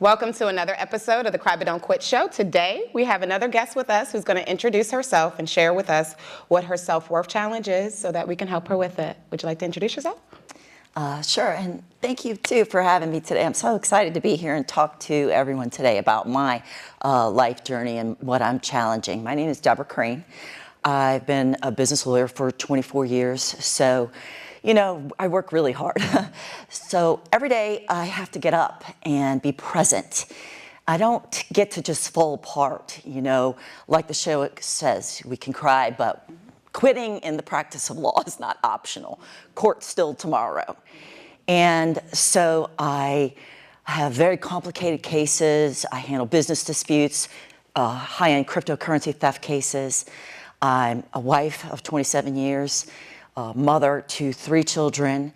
Welcome to another episode of the Cry But Don't Quit show. Today, we have another guest with us who's going to introduce herself and share with us what her self-worth challenge is so that we can help her with it. Would you like to introduce yourself? Sure, and thank you too for having me today. I'm so excited to be here and talk to everyone today about my life journey and what I'm challenging. My name is Deborah Crane. I've been a business lawyer for 24 years, so I work really hard. So every day I have to get up and be present. I don't get to just fall apart, like the show says, we can cry, but quitting in the practice of law is not optional. Court's still tomorrow. And so I have very complicated cases. I handle business disputes, high-end cryptocurrency theft cases. I'm a wife of 27 years, mother to 3 children,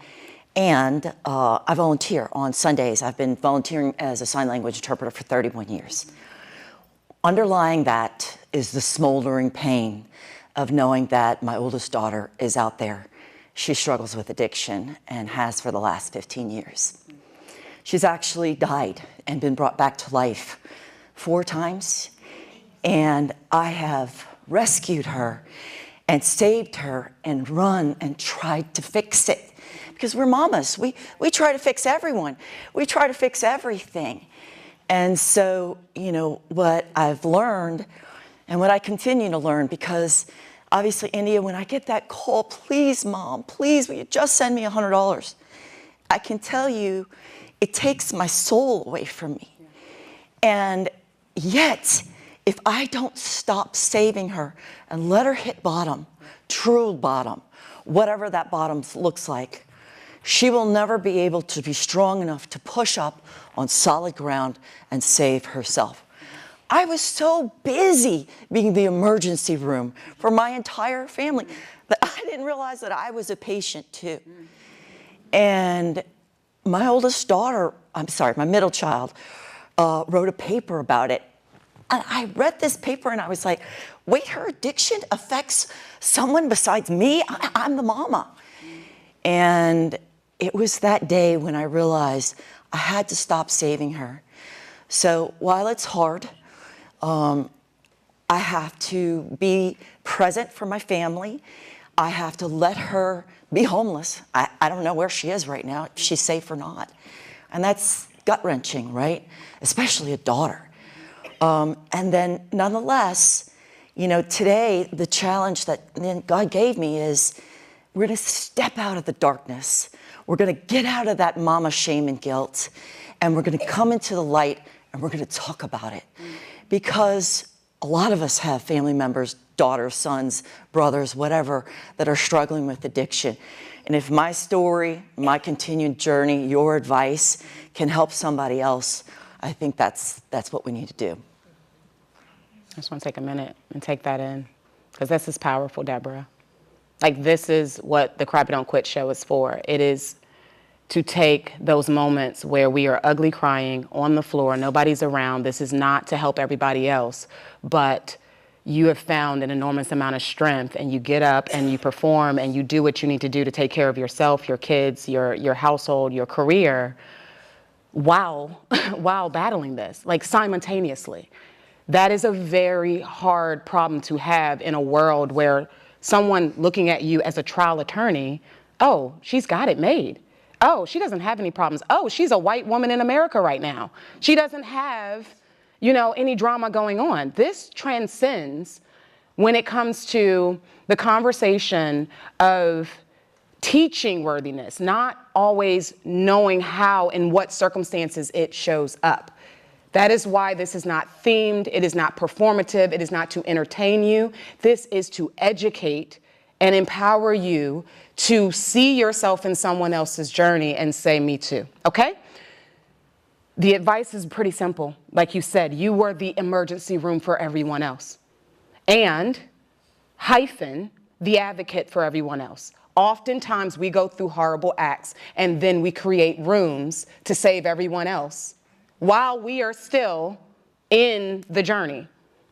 and I volunteer on Sundays. I've been volunteering as a sign language interpreter for 31 years. Underlying that is the smoldering pain of knowing that my oldest daughter is out there. She struggles with addiction and has for the last 15 years. She's actually died and been brought back to life 4 times, and I have rescued her and saved her and run and tried to fix it. Because we're mamas, we try to fix everyone. We try to fix everything. And so, what I've learned and what I continue to learn, because obviously, India, when I get that call, please, Mom, please, will you just send me $100? I can tell you, it takes my soul away from me. And yet, if I don't stop saving her and let her hit bottom, true bottom, whatever that bottom looks like, she will never be able to be strong enough to push up on solid ground and save herself. I was so busy being the emergency room for my entire family that I didn't realize that I was a patient too. And my my middle child, wrote a paper about it. And I read this paper and I was like, wait, her addiction affects someone besides me? I'm the mama. And it was that day when I realized I had to stop saving her. So while it's hard, I have to be present for my family. I have to let her be homeless. I don't know where she is right now, if she's safe or not. And that's gut-wrenching, right? Especially a daughter. And then nonetheless, today the challenge that God gave me is we're going to step out of the darkness. We're going to get out of that mama shame and guilt, and we're going to come into the light, and we're going to talk about it. Because a lot of us have family members, daughters, sons, brothers, whatever, that are struggling with addiction. And if my story, my continued journey, your advice can help somebody else, I think that's what we need to do. I just want to take a minute and take that in, because this is powerful, Deborah. Like, this is what the Cry But Don't Quit show is for. It is to take those moments where we are ugly crying on the floor, nobody's around. This is not to help everybody else, but you have found an enormous amount of strength, and you get up and you perform and you do what you need to do to take care of yourself, your kids, your household, your career, while battling this, like simultaneously. That is a very hard problem to have in a world where someone looking at you as a trial attorney, oh, she's got it made. Oh, she doesn't have any problems. Oh, she's a white woman in America right now. She doesn't have, any drama going on. This transcends when it comes to the conversation of teaching worthiness, not always knowing how and what circumstances it shows up. That is why this is not themed. It is not performative. It is not to entertain you. This is to educate and empower you to see yourself in someone else's journey and say, me too, okay? The advice is pretty simple. Like you said, you were the emergency room for everyone else. And hyphen, the advocate for everyone else. Oftentimes we go through horrible acts and then we create rooms to save everyone else while we are still in the journey,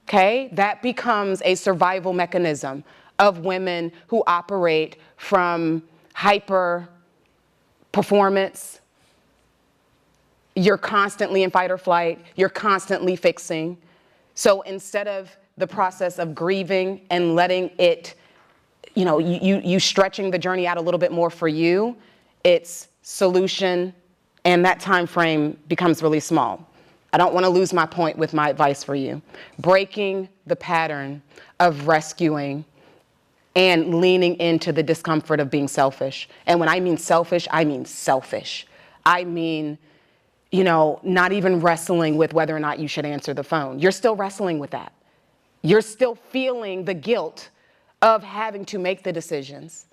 okay? That becomes a survival mechanism of women who operate from hyper performance you're constantly in fight or flight, you're constantly fixing. So instead of the process of grieving and letting it, you stretching the journey out a little bit more for you, it's solution, and that time frame becomes really small. I don't want to lose my point with my advice for you. Breaking the pattern of rescuing and leaning into the discomfort of being selfish. And when I mean selfish, I mean selfish. I mean, not even wrestling with whether or not you should answer the phone. You're still wrestling with that. You're still feeling the guilt of having to make the decisions.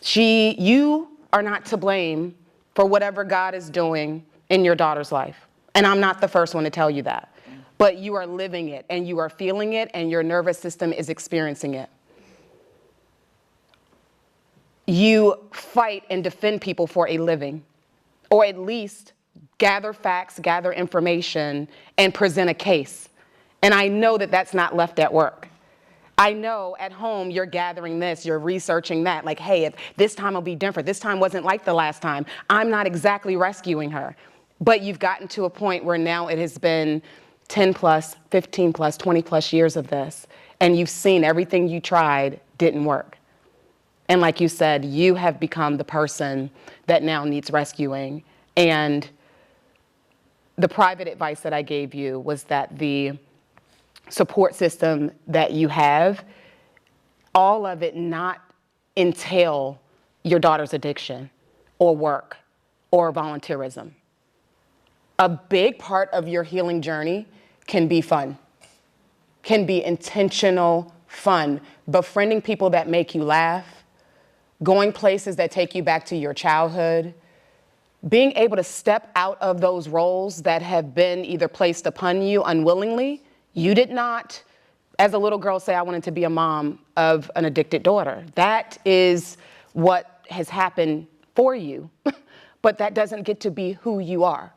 You are not to blame for whatever God is doing in your daughter's life. And I'm not the first one to tell you that. But you are living it, and you are feeling it, and your nervous system is experiencing it. You fight and defend people for a living, or at least gather facts, gather information, and present a case. And I know that that's not left at work. I know at home you're gathering this, you're researching that, like, hey, if this time will be different. This time wasn't like the last time. I'm not exactly rescuing her. But you've gotten to a point where now it has been 10 plus, 15 plus, 20 plus years of this, and you've seen everything you tried didn't work. And like you said, you have become the person that now needs rescuing. And the private advice that I gave you was that the support system that you have, all of it not entail your daughter's addiction or work or volunteerism. A big part of your healing journey can be fun, can be intentional fun, befriending people that make you laugh, going places that take you back to your childhood, being able to step out of those roles that have been either placed upon you unwillingly. You did not, as a little girl, say, I wanted to be a mom of an addicted daughter. That is what has happened for you, but that doesn't get to be who you are.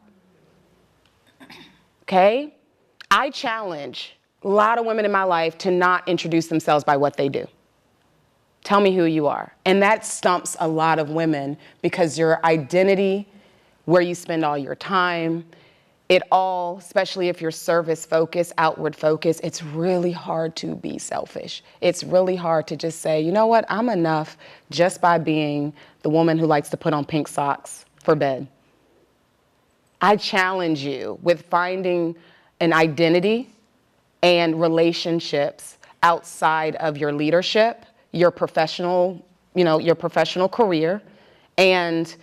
Okay? I challenge a lot of women in my life to not introduce themselves by what they do. Tell me who you are. And that stumps a lot of women because your identity, where you spend all your time, it all, especially if you're service focused, outward focused, it's really hard to be selfish. It's really hard to just say, you know what, I'm enough just by being the woman who likes to put on pink socks for bed. I challenge you with finding an identity and relationships outside of your leadership, your professional, your professional career, and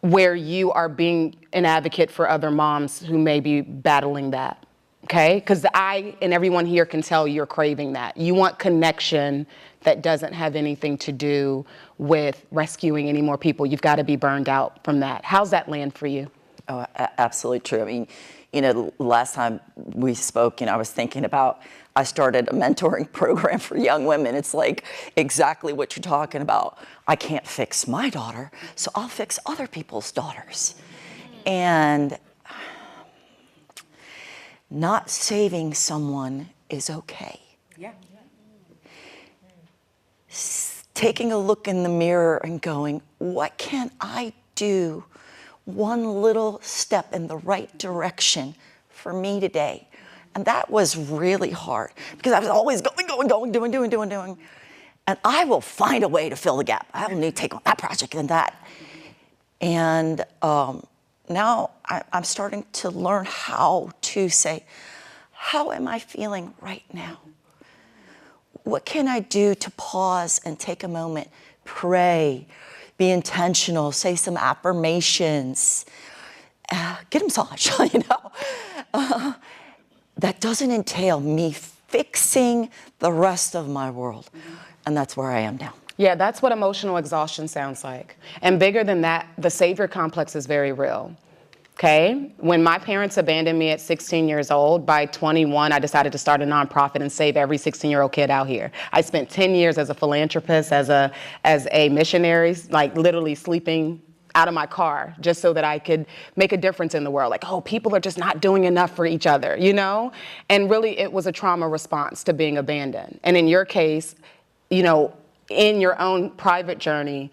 where you are being an advocate for other moms who may be battling that, okay? Because I and everyone here can tell you're craving that. You want connection that doesn't have anything to do with rescuing any more people. You've got to be burned out from that. How's that land for you? Oh, absolutely true. I mean, last time we spoke, I was thinking about, I started a mentoring program for young women. It's like exactly what you're talking about. I can't fix my daughter, so I'll fix other people's daughters. And not saving someone is okay. Yeah. Taking a look in the mirror and going, what can I do? One little step in the right direction for me today. And that was really hard because I was always going, doing. And I will find a way to fill the gap. I will need to take on that project and that. And now I'm starting to learn how to say, how am I feeling right now? What can I do to pause and take a moment, pray, be intentional, say some affirmations, get a massage, that doesn't entail me fixing the rest of my world. And that's where I am now. Yeah, that's what emotional exhaustion sounds like. And bigger than that, the savior complex is very real. Okay? When my parents abandoned me at 16 years old, by 21, I decided to start a nonprofit and save every 16-year-old kid out here. I spent 10 years as a philanthropist, as a missionary, like literally sleeping out of my car just so that I could make a difference in the world. Like, oh, people are just not doing enough for each other, And really, it was a trauma response to being abandoned. And in your case, in your own private journey,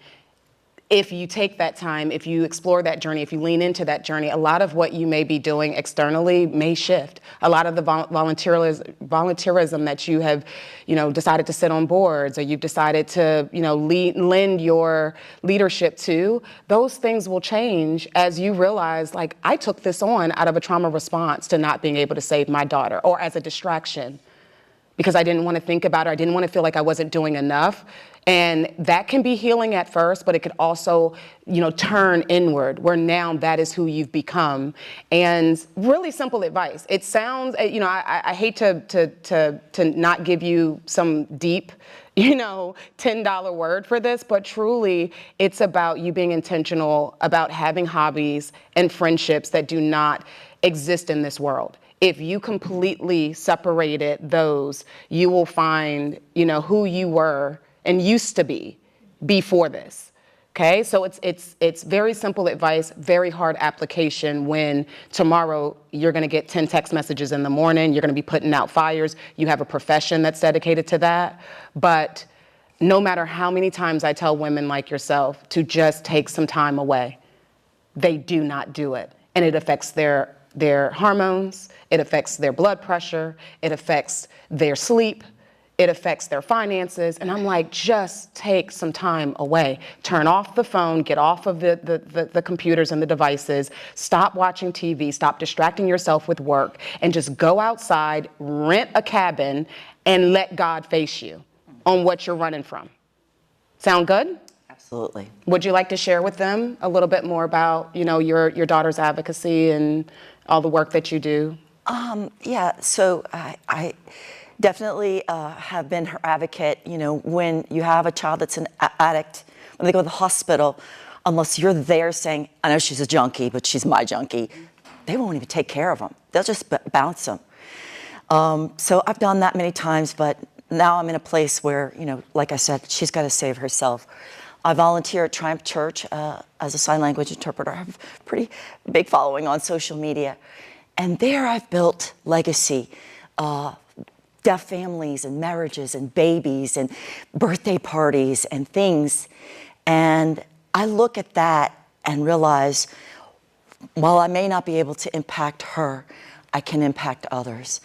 if you take that time, if you explore that journey, if you lean into that journey, a lot of what you may be doing externally may shift. A lot of the volunteerism that you have, decided to sit on boards, or you've decided to, lend your leadership to, those things will change as you realize, like, I took this on out of a trauma response to not being able to save my daughter, or as a distraction, because I didn't want to think about it. I didn't want to feel like I wasn't doing enough. And that can be healing at first, but it could also, turn inward, where now that is who you've become. And really simple advice. It sounds, I hate to not give you some deep, $10 word for this, but truly it's about you being intentional about having hobbies and friendships that do not exist in this world. If you completely separated those, you will find, who you were and used to be before this. Okay, so it's very simple advice, very hard application when tomorrow you're going to get 10 text messages in the morning, you're going to be putting out fires, you have a profession that's dedicated to that. But no matter how many times I tell women like yourself to just take some time away, they do not do it. And it affects their hormones, it affects their blood pressure, it affects their sleep, it affects their finances. And I'm like, just take some time away. Turn off the phone, get off of the computers and the devices, stop watching TV, stop distracting yourself with work, and just go outside, rent a cabin, and let God face you on what you're running from. Sound good? Absolutely. Would you like to share with them a little bit more about, your daughter's advocacy and all the work that you do? Yeah, so I definitely have been her advocate. When you have a child that's an addict, when they go to the hospital, unless you're there saying, I know she's a junkie, but she's my junkie, they won't even take care of them. They'll just bounce them. So I've done that many times, but now I'm in a place where, like I said, she's got to save herself. I volunteer at Triumph Church as a sign language interpreter. I have a pretty big following on social media. And there I've built legacy, deaf families and marriages and babies and birthday parties and things. And I look at that and realize, while I may not be able to impact her, I can impact others.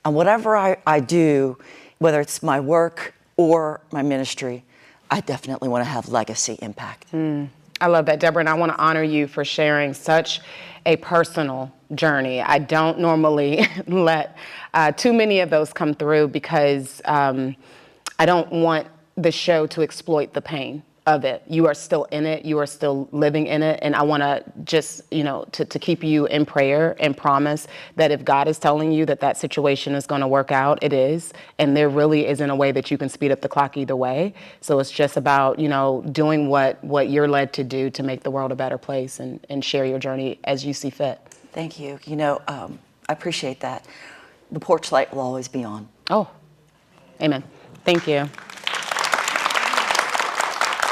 And whatever I do, whether it's my work or my ministry, I definitely want to have legacy impact. I love that, Deborah, and I want to honor you for sharing such a personal journey. I don't normally let too many of those come through because I don't want the show to exploit the pain of it. You are still in it. You are still living in it. And I want to just, to keep you in prayer and promise that if God is telling you that that situation is going to work out, it is. And there really isn't a way that you can speed up the clock either way. So it's just about, doing what you're led to do to make the world a better place and share your journey as you see fit. Thank you. I appreciate that. The porch light will always be on. Oh, amen. Thank you.